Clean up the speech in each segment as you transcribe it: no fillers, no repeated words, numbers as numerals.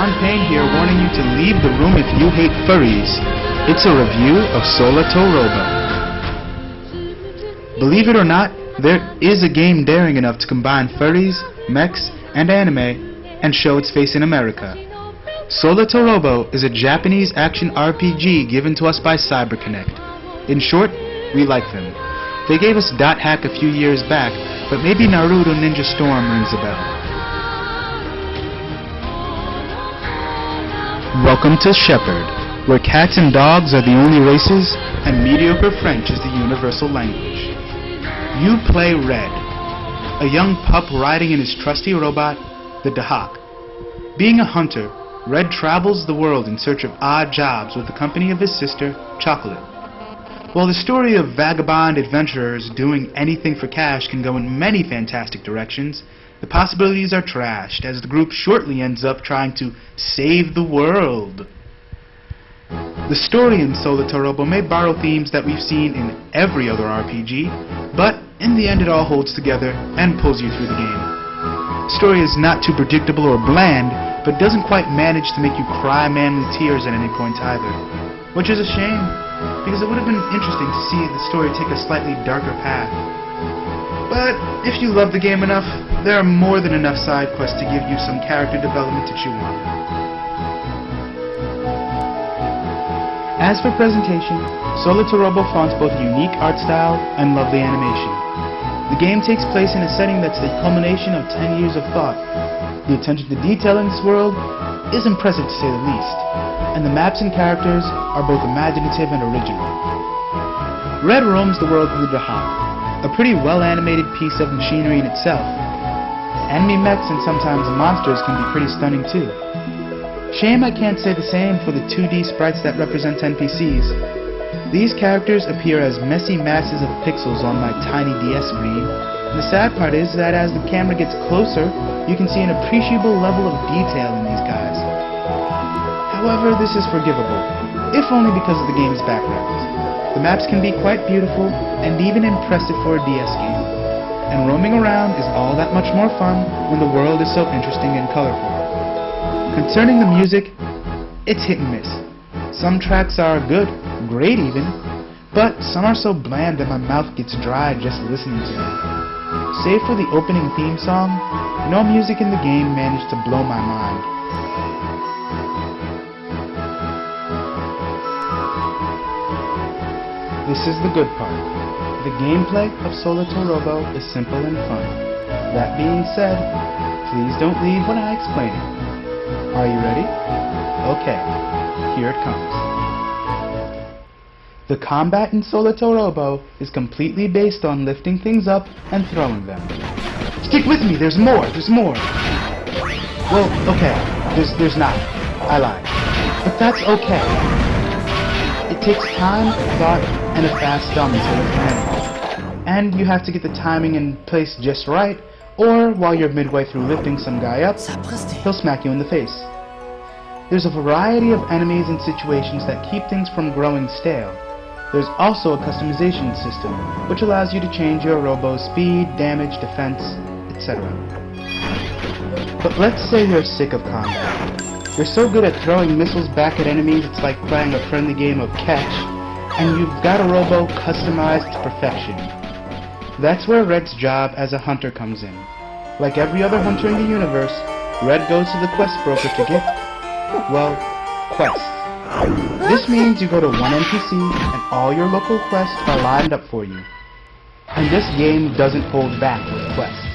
John Payne here, warning you to leave the room if you hate furries. It's a review of Solatorobo. Believe it or not, there is a game daring enough to combine furries, mechs, and anime, and show its face in America. Solatorobo is a Japanese action RPG given to us by CyberConnect. In short, we like them. They gave us Dot Hack a few years back, but maybe Naruto Ninja Storm rings a bell. Welcome to Shepherd, where cats and dogs are the only races, and mediocre French is the universal language. You play Red, a young pup riding in his trusty robot, the Dahak. Being a hunter, Red travels the world in search of odd jobs with the company of his sister, Chocolate. While the story of vagabond adventurers doing anything for cash can go in many fantastic directions, the possibilities are trashed as the group shortly ends up trying to save the world. The story in Solatorobo may borrow themes that we've seen in every other RPG, but in the end it all holds together and pulls you through the game. The story is not too predictable or bland, but doesn't quite manage to make you cry manly tears at any point either, which is a shame, because it would have been interesting to see the story take a slightly darker path. But if you love the game enough, there are more than enough side quests to give you some character development to chew on. As for presentation, Solatorobo flaunts both unique art style and lovely animation. The game takes place in a setting that's the culmination of 10 years of thought. The attention to detail in this world is impressive to say the least, and the maps and characters are both imaginative and original. Red roams the world through the Dahak, a pretty well-animated piece of machinery in itself. Enemy mechs and sometimes monsters can be pretty stunning too. Shame I can't say the same for the 2D sprites that represent NPCs. These characters appear as messy masses of pixels on my tiny DS screen, and the sad part is that as the camera gets closer, you can see an appreciable level of detail in these guys. However, this is forgivable, if only because of the game's background. The maps can be quite beautiful and even impressive for a DS game, and roaming around is all that much more fun when the world is so interesting and colorful. Concerning the music, it's hit and miss. Some tracks are good, great even, but some are so bland that my mouth gets dry just listening to them. Save for the opening theme song, no music in the game managed to blow my mind. This is the good part. The gameplay of Solatorobo is simple and fun. That being said, please don't leave when I explain it. Are you ready? Okay, here it comes. The combat in Solatorobo is completely based on lifting things up and throwing them. Stick with me, there's more! Well, okay, there's not. I lied. But that's okay. It takes time, thought, and a fast thumb to lift an enemy. And you have to get the timing in place just right, or while you're midway through lifting some guy up, he'll smack you in the face. There's a variety of enemies and situations that keep things from growing stale. There's also a customization system, which allows you to change your robo's speed, damage, defense, etc. But let's say you're sick of combat. You're so good at throwing missiles back at enemies it's like playing a friendly game of catch, and you've got a robo customized to perfection. That's where Red's job as a hunter comes in. Like every other hunter in the universe, Red goes to the quest broker to get, well, quests. This means you go to one NPC and all your local quests are lined up for you. And this game doesn't hold back with quests.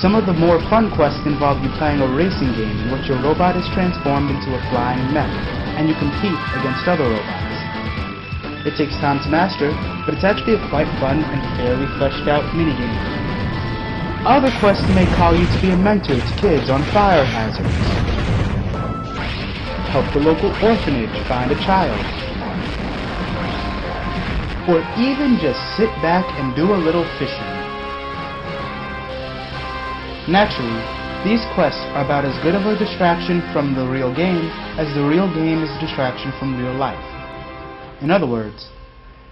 Some of the more fun quests involve you playing a racing game in which your robot is transformed into a flying mech, and you compete against other robots. It takes time to master, but it's actually a quite fun and fairly fleshed out minigame. Other quests may call you to be a mentor to kids on fire hazards. Help the local orphanage find a child. Or even just sit back and do a little fishing. Naturally, these quests are about as good of a distraction from the real game as the real game is a distraction from real life. In other words,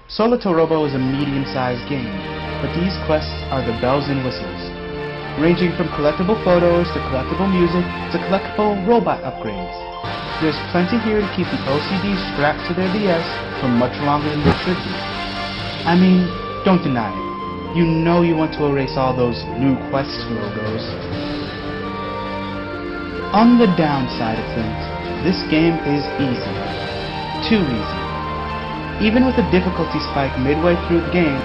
Solatorobo is a medium-sized game, but these quests are the bells and whistles. ranging from collectible photos to collectible music to collectible robot upgrades. There's plenty here to keep the OCD strapped to their DS for much longer than they should be. I mean, don't deny it. You know you want to erase all those New Quest logos. On the downside of things, this game is easy. Too easy. Even with a difficulty spike midway through the game,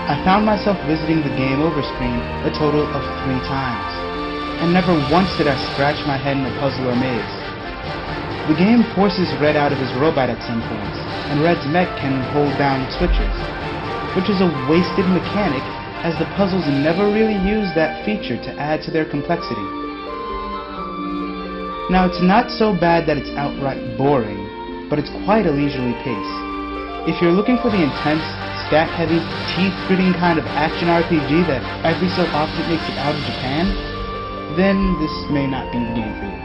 I found myself visiting the game over screen a total of 3 times, and never once did I scratch my head in a puzzle or maze. The game forces Red out of his robot at some points, and Red's mech can hold down switches, which is a wasted mechanic as the puzzles never really use that feature to add to their complexity. Now it's not so bad that it's outright boring, but it's quite a leisurely pace. If you're looking for the intense, stat-heavy, teeth-gritting kind of action RPG that every so often makes it out of Japan, then this may not be the game for you.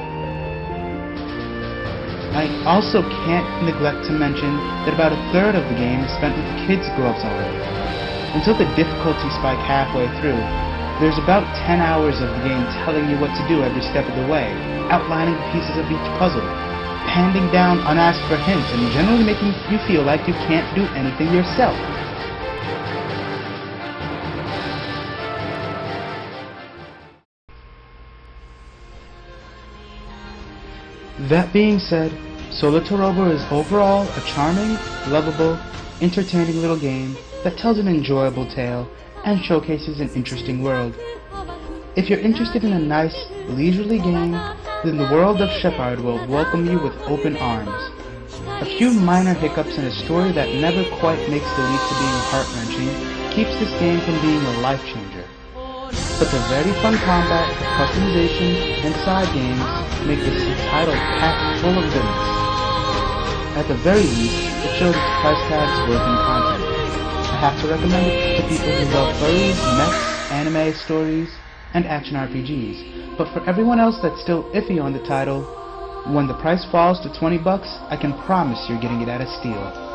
I also can't neglect to mention that about a third of the game is spent with the kids' gloves already. Until the difficulty spike halfway through, there's about 10 hours of the game telling you what to do every step of the way, outlining the pieces of each puzzle, handing down unasked for hints, and generally making you feel like you can't do anything yourself. That being said, Solatorobo is overall a charming, lovable, entertaining little game that tells an enjoyable tale and showcases an interesting world. If you're interested in a nice, leisurely game, then the world of Shepard will welcome you with open arms. A few minor hiccups in a story that never quite makes the leap to being heart-wrenching keeps this game from being a life-changer. But the very fun combat, customization, and side games make this title packed full of goodness. At the very least, it shows its price tag's worth in content. I have to recommend it to people who love furries, mechs, anime stories, and action RPGs. But for everyone else that's still iffy on the title, when the price falls to $20, I can promise you're getting it at a steal.